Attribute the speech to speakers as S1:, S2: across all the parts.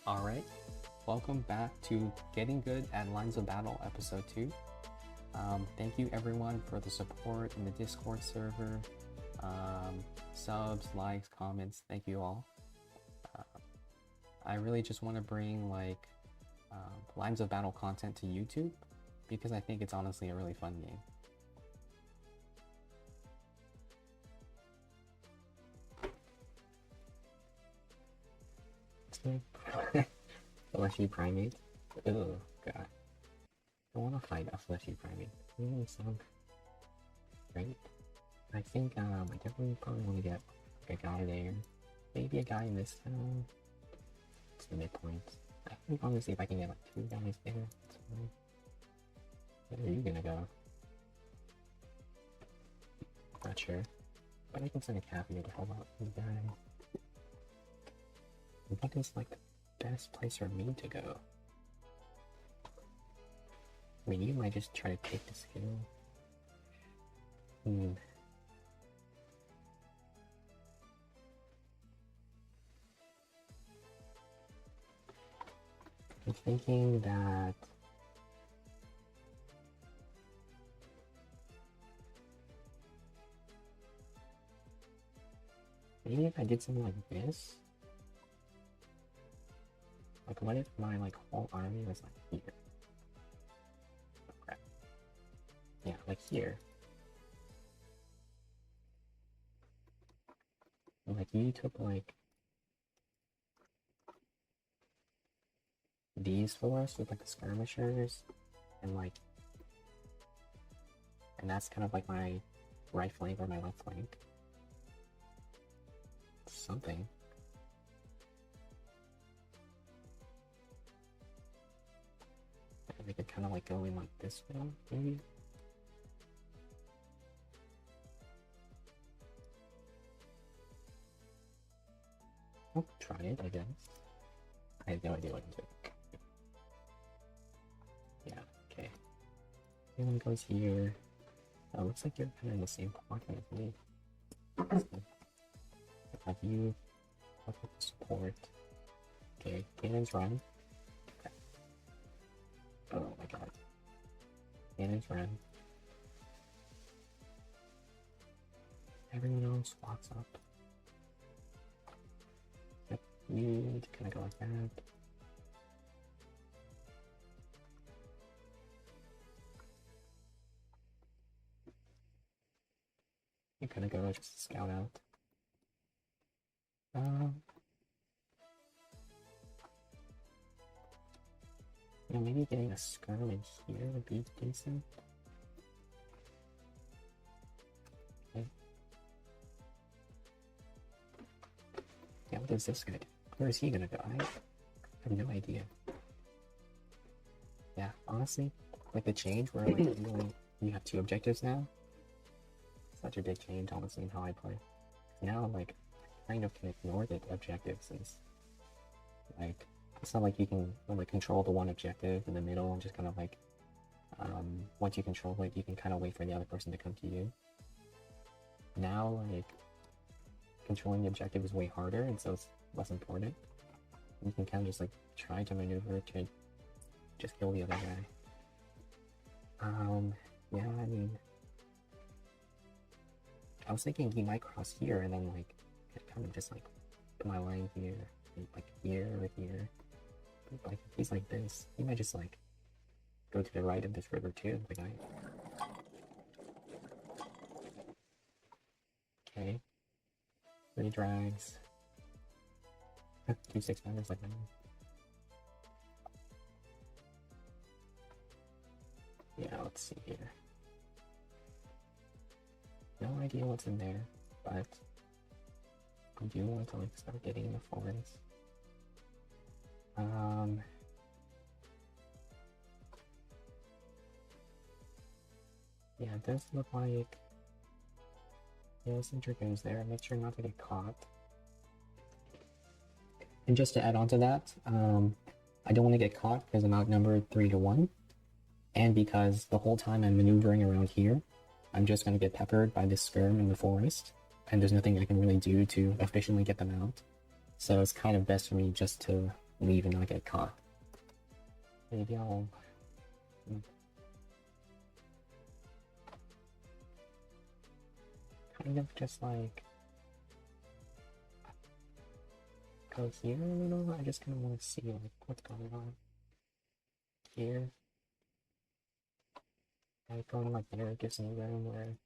S1: Alright, welcome back to Getting Good at Lines of Battle Episode 2. Thank you everyone for the support in the Discord server, subs, likes, comments, thank you all. I really just want to bring Lines of Battle content to YouTube because I think it's honestly a really fun game. Fleshy primate? Oh god. I want to fight a fleshy primate. Really sound great. I think I definitely probably want to get a guy there. Maybe a guy in this town. It's the midpoint. I think honestly if I can get like 2 guys there, that's fine. Where are you gonna go? Not sure. But I can send a cat here to help out you guys. What is like the best place for me to go? I mean, you might just try to take the skill. I'm thinking that maybe if I did something like this. Like, what if my whole army was like here? Oh crap. Yeah, like here. And, like you took like these for us with like the skirmishers and that's kind of like my right flank or my left flank. Something. And we could kind of like go in like this way, maybe. I'll try it, I guess. I have no idea what to do. Yeah, okay. Everyone goes here. Oh, looks like you're kind of in the same quadrant as me. Have you look at the support. Okay, cannons run. Okay. Oh my god. Cannons run. Everyone else walks up. Yep, you kind of go like that. You kind of go just scout out. You know, maybe getting a skirmish here would be decent. Okay. Yeah, what is this guy do? Where is he gonna go? I have no idea. Yeah, honestly, like the change where you have 2 objectives now. Such a big change, honestly, in how I play. Now, like, I kind of can ignore the objectives since, like, it's not like you can like control the one objective in the middle and just kind of like, once you control it, you can kind of wait for the other person to come to you. Now, like, controlling the objective is way harder, and so it's less important. You can kind of just like try to maneuver to just kill the other guy. Yeah, I mean, I was thinking he might cross here and then like kind of just like put my line here, like here or here. But, like if he's like this, he might just like go to the right of this river too. The guy. Okay. 3 drags. 2 6-pounders like that. Yeah, let's see here. No idea what's in there, but I do want to like start getting in the forest. Yeah, it does look like some dragoons there. Make sure not to get caught. And just to add on to that, I don't want to get caught because I'm outnumbered 3 to 1. And because the whole time I'm maneuvering around here, I'm just going to get peppered by this skirm in the forest. And there's nothing I can really do to efficiently get them out. So it's kind of best for me just to leave and not get caught. Maybe I'll... kind of just like... go here a little. I just kind of want to see like what's going on here. Like going like there gives me room where...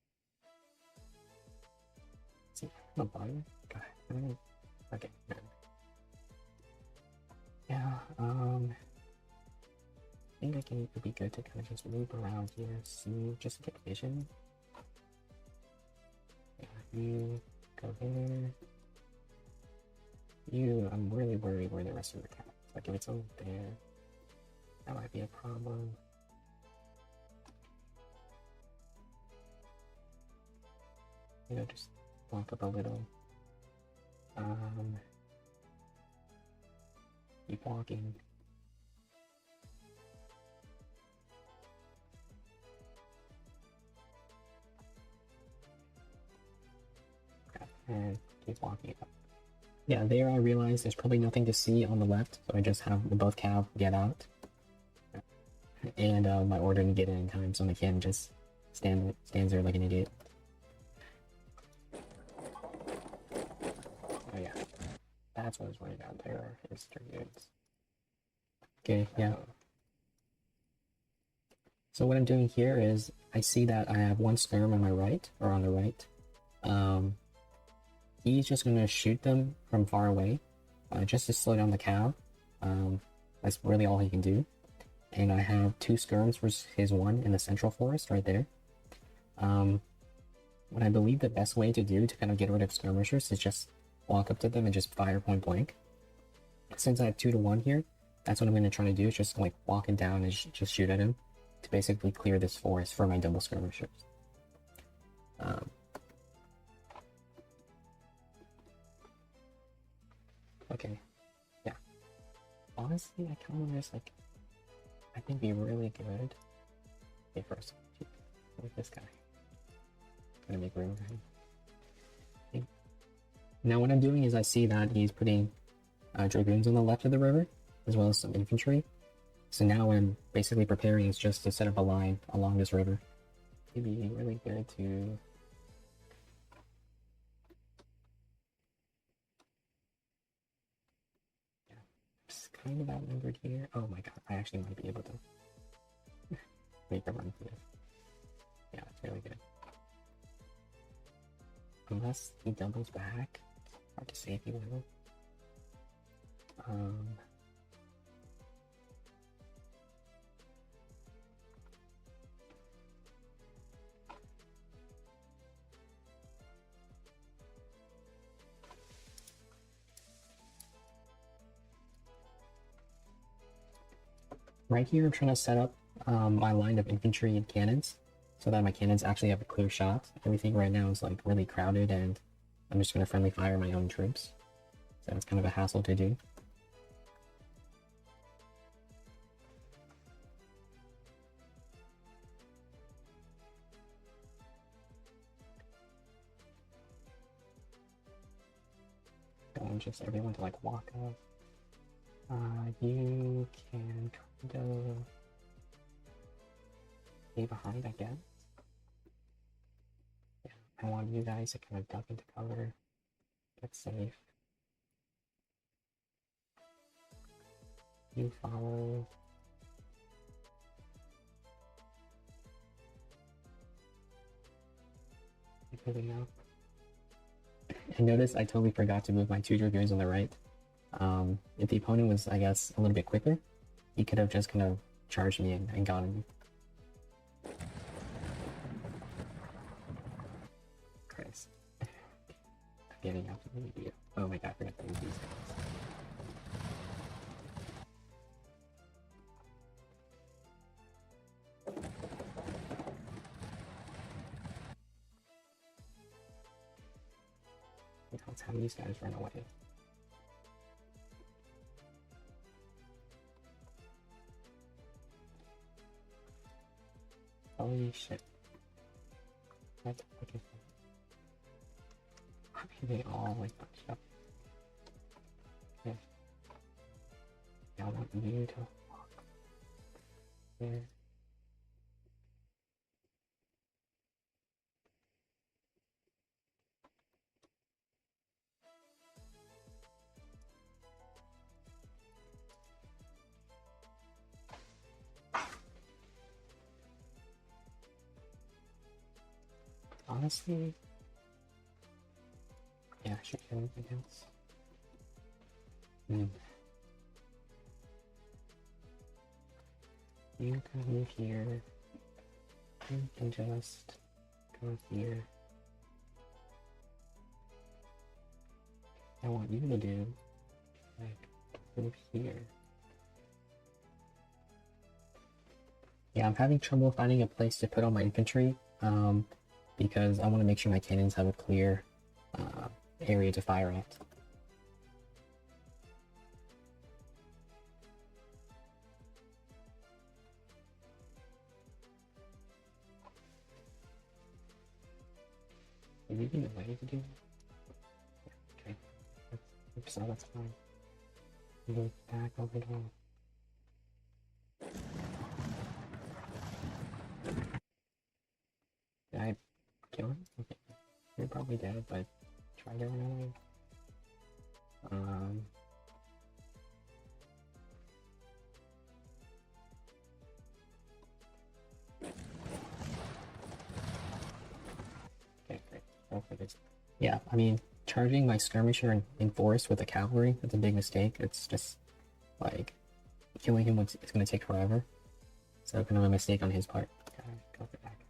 S1: see, no bottom? God, okay, yeah, I think it would be good to kind of just move around here, see, just to get vision. Yeah, you go there. You, I'm really worried where the rest of the cat. Like if it's over there, that might be a problem. You know, just walk up a little. Keep walking. And keep walking up. Yeah, there I realized there's probably nothing to see on the left, so I just have the both cav get out. And my order to get in time, so my can just stands there like an idiot. Oh yeah, that's what I was worried about. There are his dragoons. Okay, yeah. So what I'm doing here is I see that I have one skirm on my right, or on the right. He's just gonna shoot them from far away, just to slow down the cow. That's really all he can do. And I have two skirms versus his one in the central forest right there. What I believe the best way to do to kind of get rid of skirmishers is just walk up to them and just fire point blank. Since I have 2 to 1 here, that's what I'm gonna try to do, is just like walking down and just shoot at him to basically clear this forest for my double skirmishers. Okay, yeah. Honestly, I kind of just like, I think be really good. Okay, first, like this guy. I'm gonna make room for him. Okay. Now what I'm doing is I see that he's putting dragoons on the left of the river, as well as some infantry. So now what I'm basically preparing is just to set up a line along this river. It'd be really good to... yeah, just kind of outnumbered here. Oh my god, I actually might be able to make a run for this. Yeah, it's really good. Unless he doubles back, hard to say if he will. Right here, I'm trying to set up my line of infantry and cannons so that my cannons actually have a clear shot. Everything right now is like really crowded, and I'm just going to friendly fire my own troops. So it's kind of a hassle to do. Don't want just everyone to like walk up. You can kind of stay behind, I guess. Yeah, I want you guys to kind of duck into cover, get safe. You follow. Keep moving up. And notice I totally forgot to move my 2 dragoons on the right. If the opponent was, I guess, a little bit quicker, he could have just kind of charged me and gotten me. Christ. I'm getting up to the video. Oh my god, I forgot to move these guys. Let's have these guys run away. Holy shit. What the fuck is that? I mean, they all like bunched up. Okay. you to walk here. Honestly, yeah, I should get anything else. You can move here. You can just go here. I want you to do, like, move here. Yeah, I'm having trouble finding a place to put all my infantry, because I want to make sure my cannons have a clear area to fire at. Are you even ready to do that? Yeah, okay. So that's fine. Move back over there. Did I kill him? Okay. You're probably dead, but try to run away. Okay, great. Hopefully this. Yeah, I mean, charging my skirmisher in forest with the cavalry, that's a big mistake. It's just, like, killing him it's going to take forever. So kind of a mistake on his part. Okay, go back.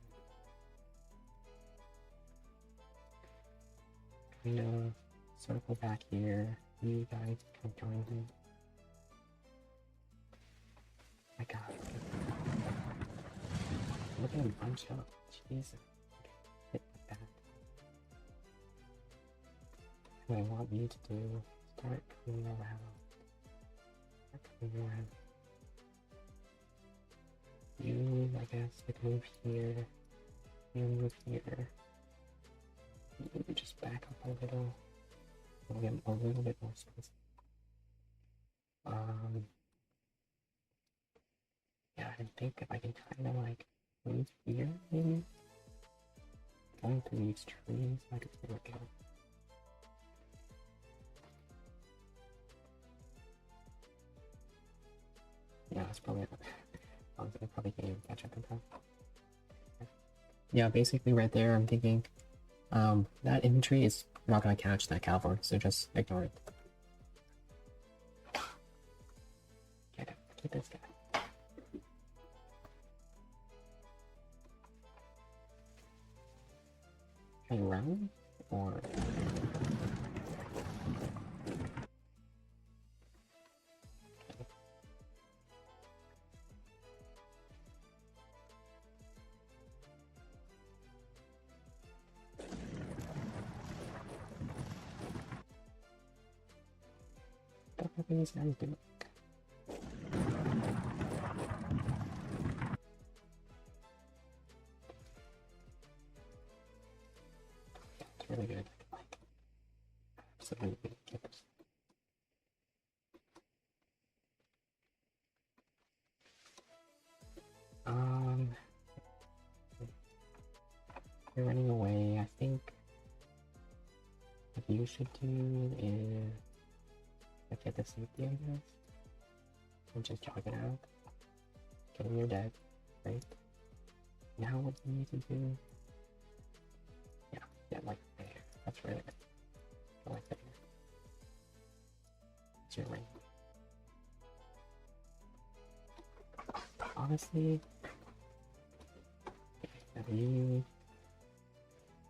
S1: Kind of circle back here. You guys can join him. My god. Look at him bunch up. Jesus. Okay, hit like that. What I want you to do, start coming around. Start coming around. You, I guess, like move here. You move here. You just back up a little. We'll get a little bit more space. Yeah, I think if I can kind of like move here, maybe going through these trees, I could see it go. Yeah, that's probably. I probably can't even catch up in time. Yeah, basically right there, I'm thinking, that infantry is not gonna catch that cavalry, so just ignore it. Get this guy. Try around or what the fuck are these guys doing? It's really good. Like, absolutely good. Get this. You're running away. I think what you should do is get the safety of this and just jog it out. Okay, you're dead. Right? Now what you need to do? Yeah, like there. That's really good. Go like there. It's your ring. Honestly, okay,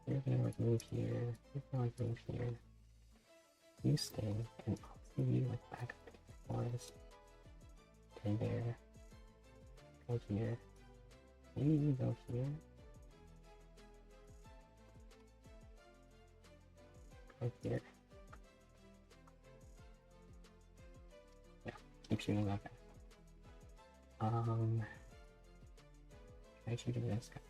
S1: you're gonna like move here. You're gonna like move here. You stay, and I'll see you like back up to the forest. Stay there. Go here. Maybe you go here. Go here. Yeah, keep shooting that guy. Try shooting this guy.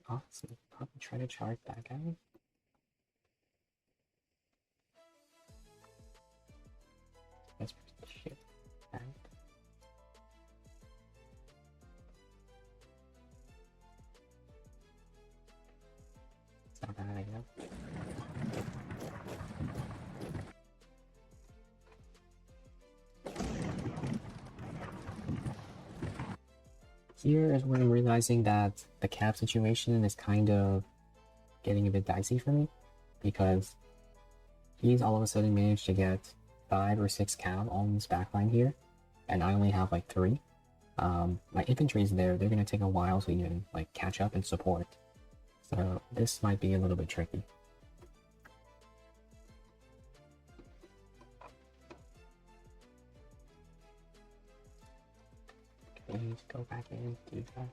S1: Awesome. Probably try to charge that guy. Here is where I'm realizing that the cap situation is kind of getting a bit dicey for me, because he's all of a sudden managed to get 5 or 6 cav on this backline here, and I only have like 3. My infantry is there. They're going to take a while to even like catch up and support. So this might be a little bit tricky. Okay, let's go back in, do that.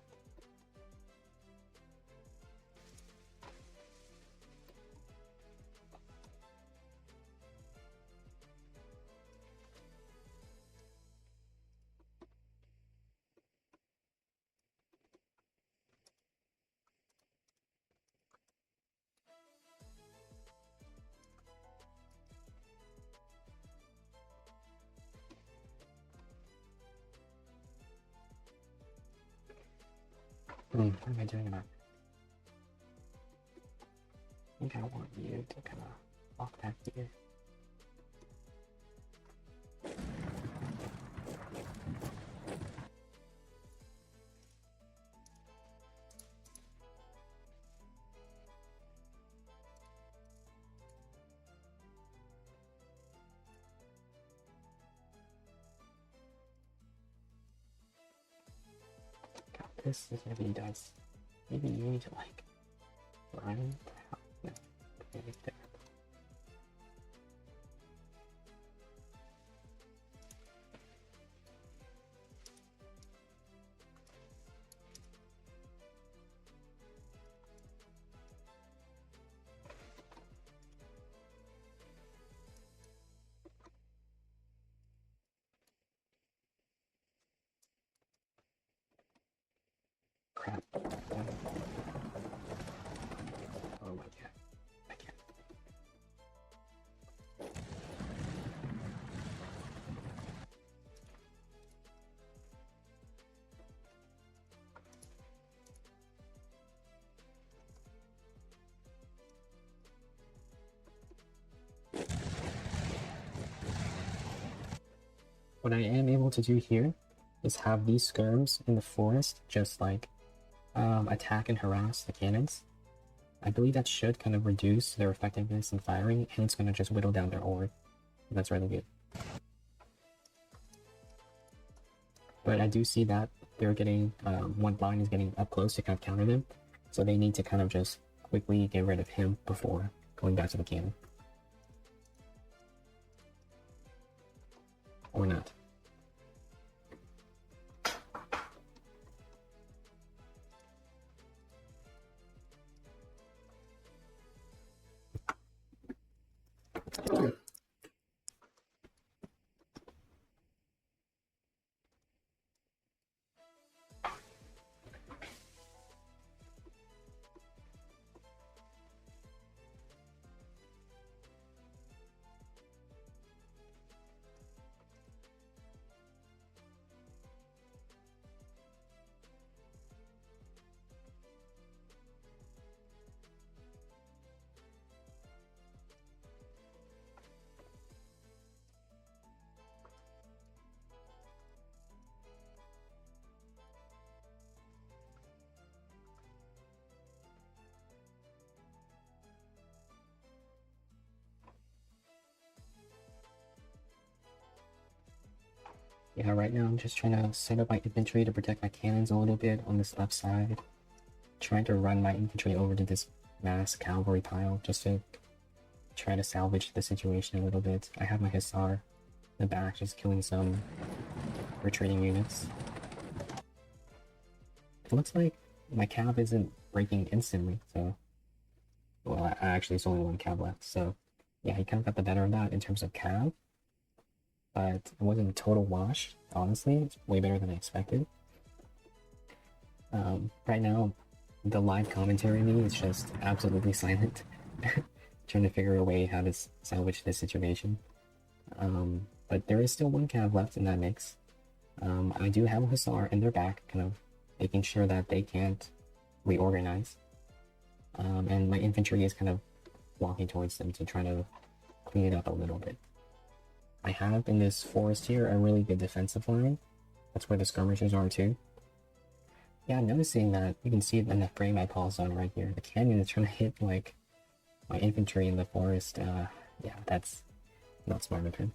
S1: What am I doing about it? I think I want you to kind of walk back here. God, this is gonna be dice. Maybe you need to like run. No, maybe there. Crap. Oh my god. I can't. What I am able to do here is have these skirms in the forest just like attack and harass the cannons. I believe that should kind of reduce their effectiveness in firing, and it's going to just whittle down their ore. That's really good. But I do see that they're getting, one line is getting up close to kind of counter them, so they need to kind of just quickly get rid of him before going back to the cannon. Or not. Yeah, right now I'm just trying to set up my infantry to protect my cannons a little bit on this left side. Trying to run my infantry over to this mass cavalry pile just to try to salvage the situation a little bit. I have my hussar in the back just killing some retreating units. It looks like my cav isn't breaking instantly, so... Well, I actually it's only 1 cav left, so... Yeah, he kind of got the better of that in terms of cav. But it wasn't a total wash, honestly. It's way better than I expected. Right now, the live commentary in me is just absolutely silent. Trying to figure a way how to salvage this situation. But there is still 1 cav left in that mix. I do have a hussar in their back, kind of making sure that they can't reorganize. And my infantry is kind of walking towards them to try to clean it up a little bit. I have in this forest here a really good defensive line. That's where the skirmishers are too. Yeah, I'm noticing that you can see it in the frame I paused on right here. The cannon is trying to hit like my infantry in the forest. Yeah, that's not smart of him.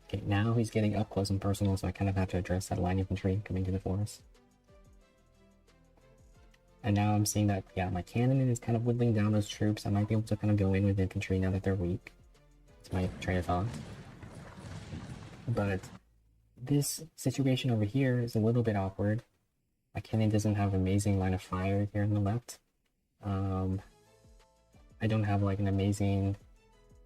S1: Okay, now he's getting up close and personal, so I kind of have to address that line infantry coming to the forest. And now I'm seeing that, yeah, my cannon is kind of whittling down those troops. I might be able to kind of go in with infantry now that they're weak. It's my train of thought. But this situation over here is a little bit awkward. My cannon doesn't have amazing line of fire here on the left. I don't have like an amazing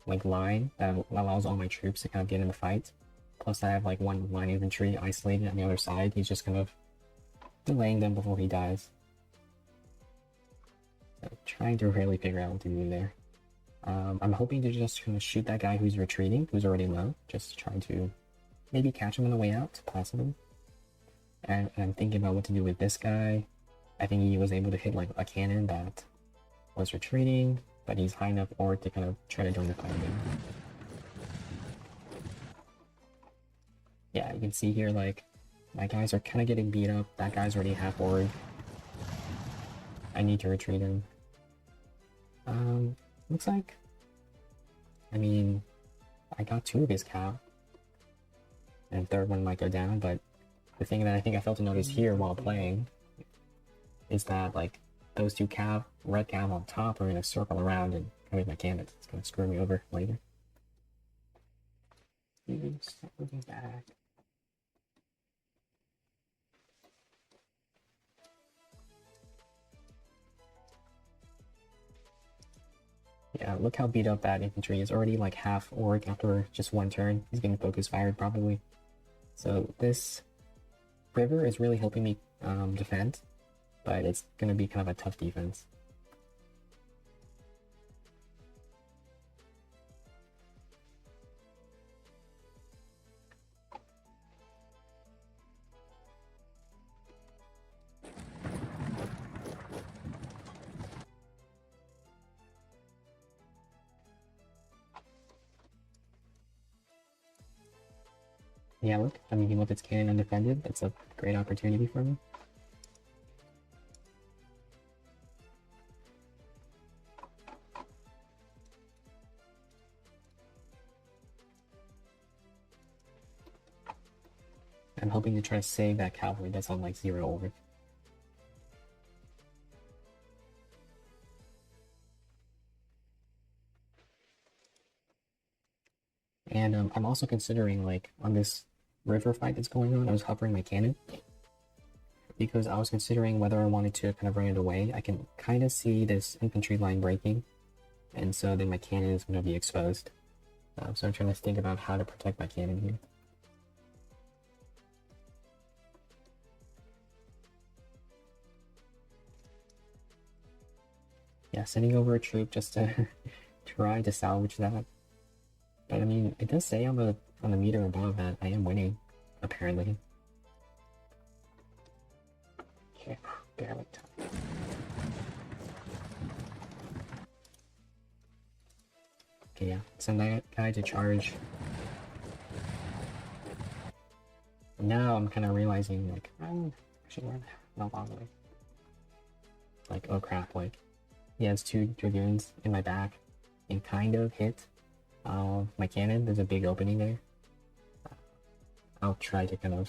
S1: like line that allows all my troops to kind of get in the fight. Plus I have like one line infantry isolated on the other side. He's just kind of delaying them before he dies. So trying to really figure out what to do there. I'm hoping to just kind of shoot that guy who's retreating, who's already low. Just trying to maybe catch him on the way out, possibly. And I'm thinking about what to do with this guy. I think he was able to hit like a cannon that was retreating, but he's high enough orc to kind of try to join the fight again. Yeah, you can see here like my guys are kind of getting beat up. That guy's already half orc. I need to retreat him. Looks like, I mean, I got 2 of his cav, and third one might go down, but the thing that I think I failed to notice here while playing is that, like, those 2 cav, red cav on top are gonna circle around and come with my cannons. It's gonna screw me over later. Stop moving back. Yeah, look how beat up that infantry is. Already like half orc after just 1 turn. He's getting focus fired probably. So this river is really helping me defend, but it's gonna be kind of a tough defense. Yeah, look, I mean, he left its cannon undefended. That's a great opportunity for me. I'm hoping to try to save that cavalry that's on like 0 over. And I'm also considering, like, on this river fight that's going on, I was hovering my cannon because I was considering whether I wanted to kind of run it away. I can kind of see this infantry line breaking, and so then my cannon is going to be exposed. So I'm trying to think about how to protect my cannon here. Yeah, sending over a troop just to try to salvage that. But I mean, it does say on the meter above that I am winning, apparently. Okay, barely time. Okay, yeah, send that guy to charge. Now I'm kind of realizing, like, I'm actually not long away. Like, oh crap, like, he has 2 dragoons in my back and kind of hit my cannon. There's a big opening there. I'll try to kind of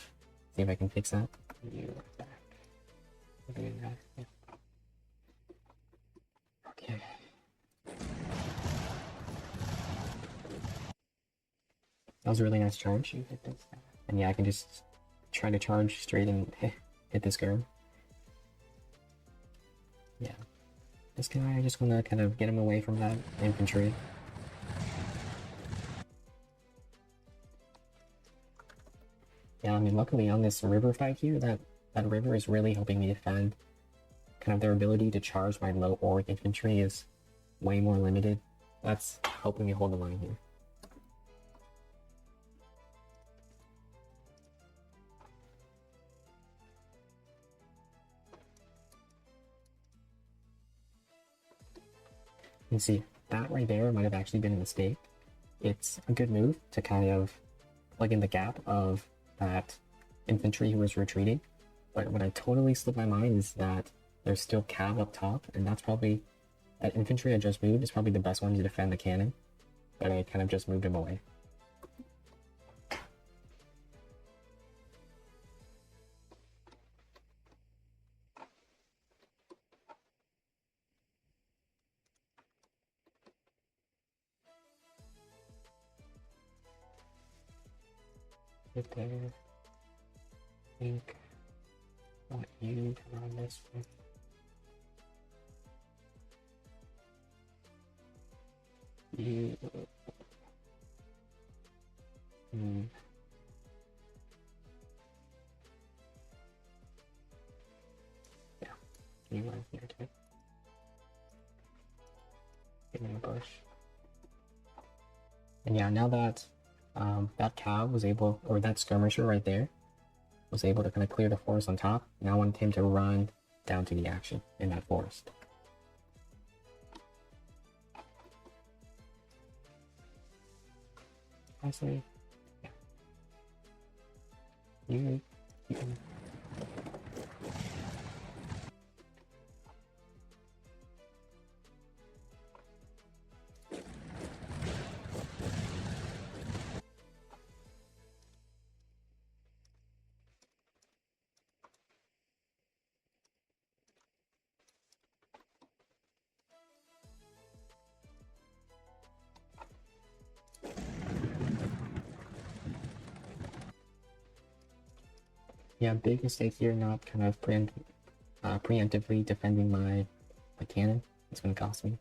S1: see if I can fix that. You are back. Yeah. Okay. That was a really nice charge. And yeah, I can just try to charge straight and hit this girl. Yeah. This guy, I just want to kind of get him away from that infantry. Yeah, I mean, luckily on this river fight here, that river is really helping me defend. Kind of their ability to charge my low orc infantry is way more limited. That's helping me hold the line here. You see, that right there might have actually been a mistake. It's a good move to kind of plug in the gap of that infantry who was retreating. But what I totally slipped my mind is that there's still cav up top, and that's probably, that infantry I just moved is probably the best one to defend the cannon, but I kind of just moved him away. Right there. I think I want you to run this one. You. Yeah, you run here too. Give me a bush. And yeah, now that that cow was able, or that skirmisher right there, was able to kind of clear the forest on top, now I want him to run down to the action in that forest. I say, yeah. You can. Yeah, big mistake here, not kind of preemptively defending my cannon. It's going to cost me.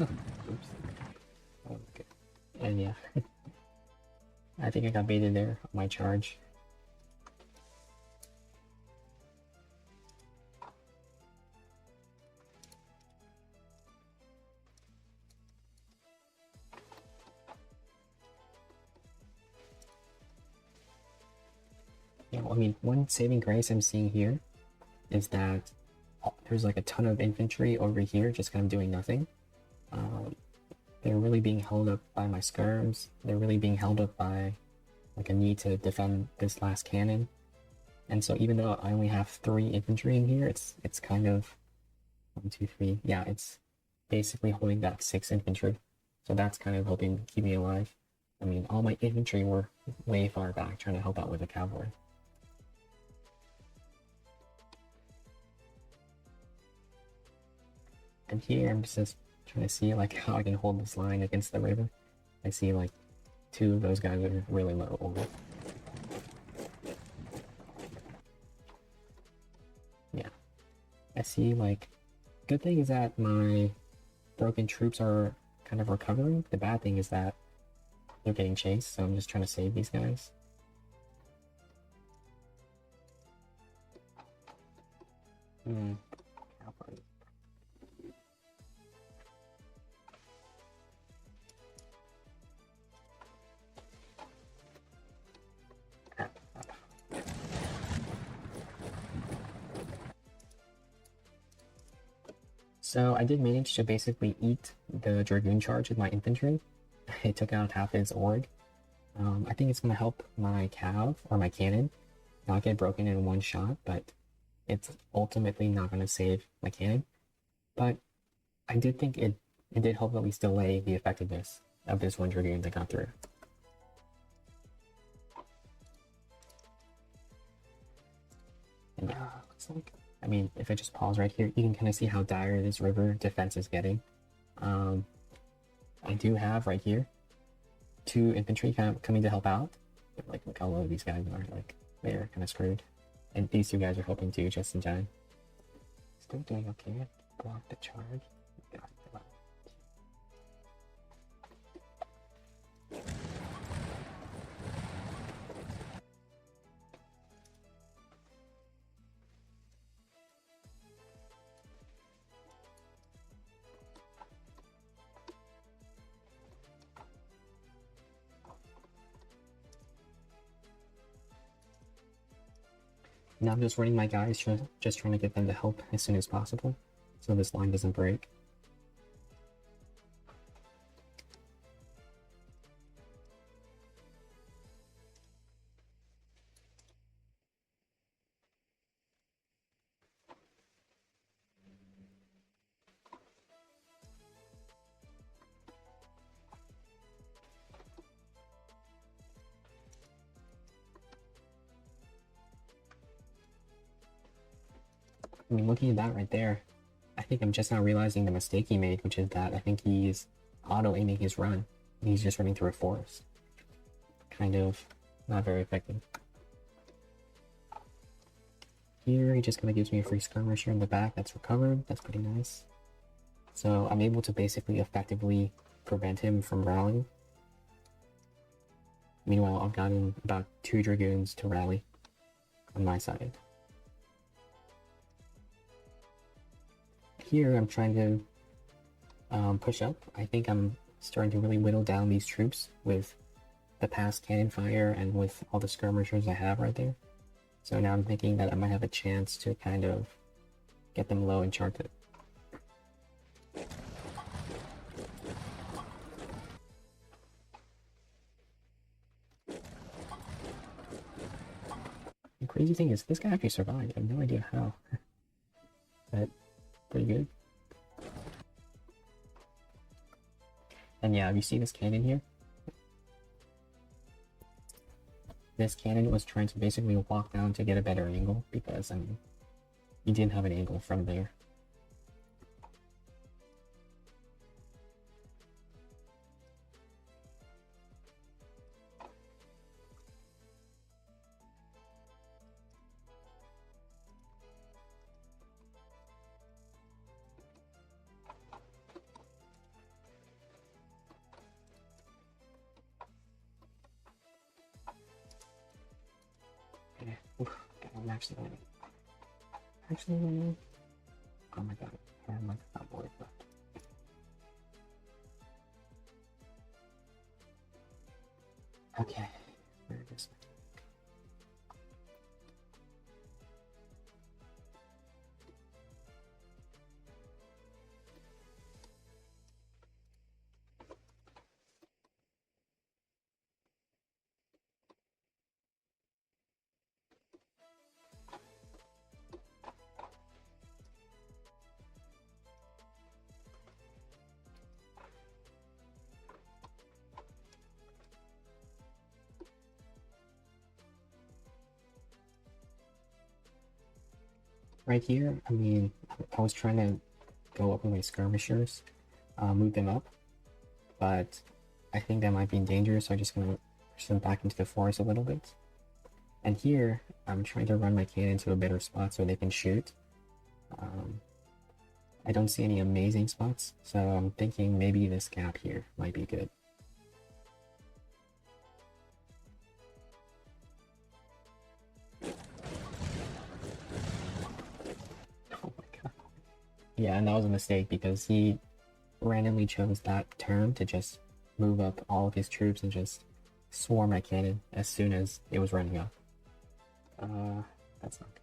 S1: Oops. Oh, okay. And yeah, I think I got baited there on my charge. Yeah, I mean, one saving grace I'm seeing here is that there's like a ton of infantry over here just kind of doing nothing. They're really being held up by my skirms. They're really being held up by like a need to defend this last cannon. And so even though I only have 3 infantry in here, it's kind of 1, 2, 3. Yeah, it's basically holding back 6 infantry. So that's kind of helping keep me alive. I mean, all my infantry were way far back trying to help out with the cavalry. And here I'm just trying to see like how I can hold this line against the river. I see like 2 of those guys are really low over. Yeah. I see like, good thing is that my broken troops are kind of recovering. The bad thing is that they're getting chased, so I'm just trying to save these guys. So I did manage to basically eat the Dragoon charge with my infantry. It took out half his org. I think it's going to help my cav, or my cannon, not get broken in one shot, but it's ultimately not going to save my cannon. But I did think it did help at least delay the effectiveness of this one Dragoon that got through. And yeah, looks like, I mean, if I just pause right here, you can kind of see how dire this river defense is getting. I do have right here 2 infantry kind of coming to help out. But, like, look how low these guys are. Like, they're kind of screwed. And these 2 guys are helping too, just in time. Still doing okay. Block the charge. Now I'm just running my guys, just trying to get them to help as soon as possible, so this line doesn't break. I mean, looking at that right there, I think I'm just now realizing the mistake he made, which is that I think he's auto-aiming his run, and he's just running through a forest. Kind of not very effective. Here, he just kind of gives me a free skirmisher in the back that's recovered. That's pretty nice. So I'm able to basically effectively prevent him from rallying. Meanwhile, I've gotten about 2 Dragoons to rally on my side. Here, I'm trying to push up. I think I'm starting to really whittle down these troops with the past cannon fire and with all the skirmishers I have right there. So now I'm thinking that I might have a chance to kind of get them low and chart it. The crazy thing is, this guy actually survived. I have no idea how. But pretty good. And yeah, you see this cannon here? This cannon was trying to basically walk down to get a better angle because, I mean, you didn't have an angle from there. Okay, oof, I'm actually, oh my god, I'm like not worried about it. Okay, where is it? Right here, I mean, I was trying to go up with my skirmishers, move them up, but I think that might be in danger, so I'm just gonna push them back into the forest a little bit. And here, I'm trying to run my cannon to a better spot so they can shoot. I don't see any amazing spots, so I'm thinking maybe this gap here might be good. Oh my god. Yeah, and that was a mistake because he randomly chose that turn to just move up all of his troops and just swarm my cannon as soon as it was running up. That's not good.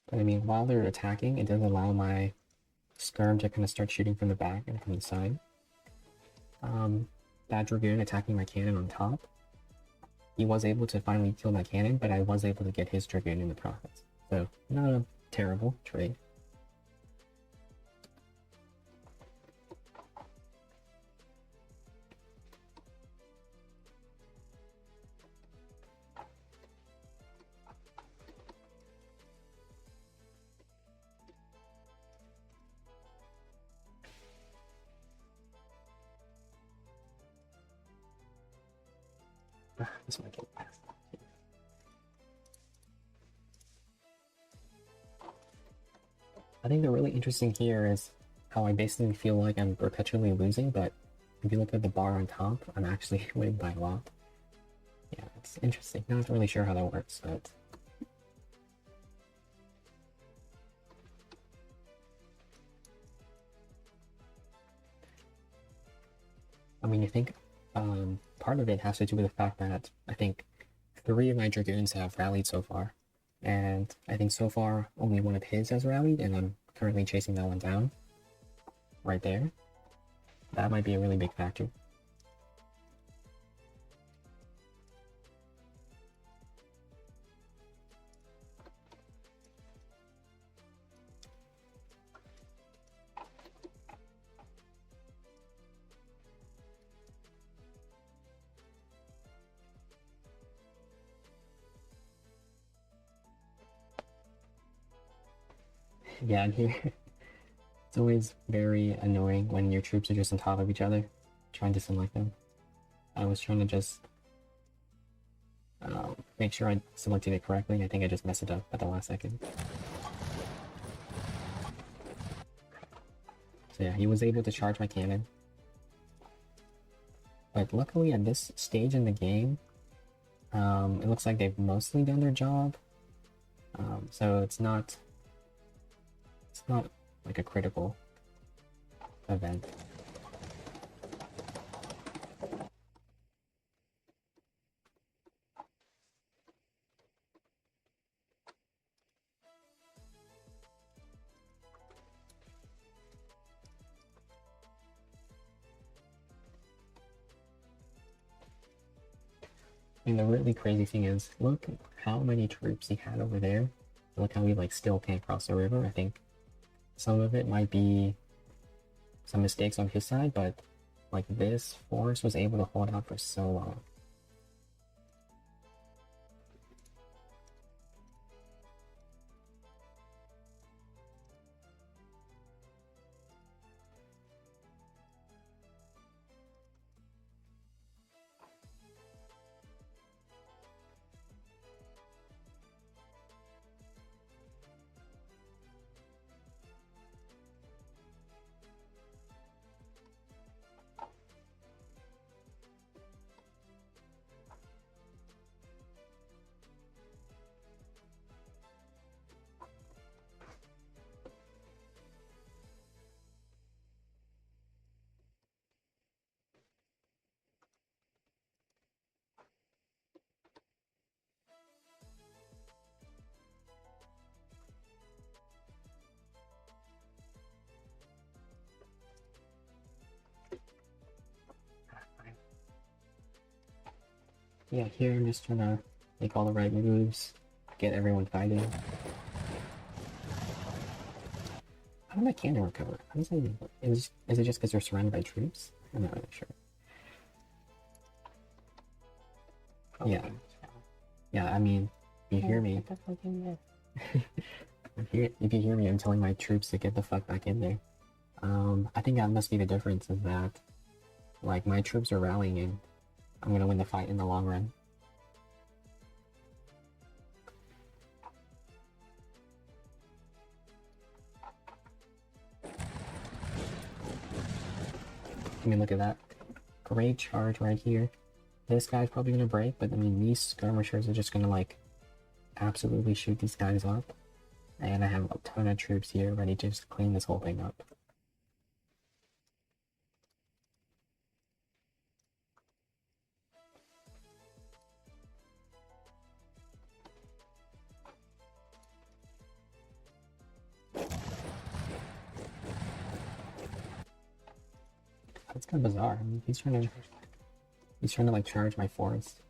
S1: But I mean, while they're attacking, it does allow my skirm to kind of start shooting from the back and from the side. That Dragoon attacking my cannon on top, he was able to finally kill my cannon, but I was able to get his Dragoon in the process. So, not a terrible trade. This might get past. I think the really interesting here is how I basically feel like I'm perpetually losing, but if you look at the bar on top, I'm actually winning by a lot. Yeah, it's interesting. Not really sure how that works, but I mean, I think part of it has to do with the fact that I think 3 of my Dragoons have rallied so far, and I think so far only 1 of his has rallied, and I'm currently chasing that one down. Right there. That might be a really big factor. Yeah, and here it's always very annoying when your troops are just on top of each other, trying to select them. I was trying to just make sure I selected it correctly. I think I just messed it up at the last second. So yeah, he was able to charge my cannon. But luckily at this stage in the game, it looks like they've mostly done their job. So it's not like a critical event. And the really crazy thing is, look how many troops he had over there. Look how he like still can't cross the river. I think some of it might be some mistakes on his side, but like this force was able to hold out for so long. Yeah, here I'm just trying to make all the right moves, get everyone fighting. How did my cannon recover? How does that is it just because they're surrounded by troops? I'm not really sure. Yeah. Yeah, I mean, if you hear me. If you hear me, I'm telling my troops to get the fuck back in there. I think that must be the difference is that, like, my troops are rallying and I'm gonna win the fight in the long run. I mean, look at that. Great charge right here. This guy's probably gonna break, but I mean, these skirmishers are just gonna, like, absolutely shoot these guys up. And I have a ton of troops here ready to just clean this whole thing up. That's kind of bizarre. I mean, he's trying to like charge my forest.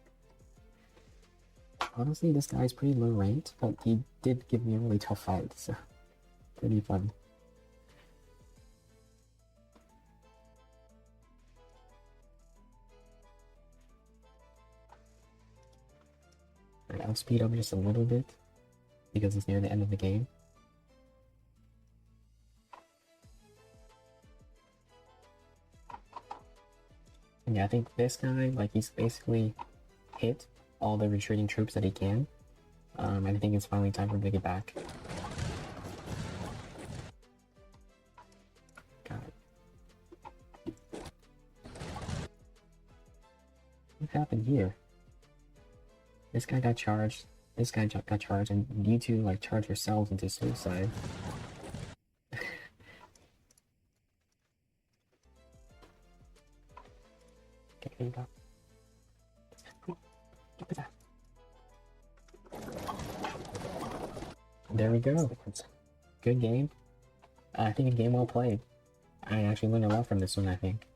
S1: Honestly, this guy's pretty low ranked, but he did give me a really tough fight, so pretty fun. Alright, I'll speed up just a little bit because it's near the end of the game. And yeah, I think this guy, like, he's basically hit all the retreating troops that he can. And I think it's finally time for him to get back. God. What happened here? This guy got charged. This guy got charged, and you two, like, charge yourselves into suicide. Okay, here you go. There we go. Good game. I think a game well played. I actually learned a lot from this one, I think.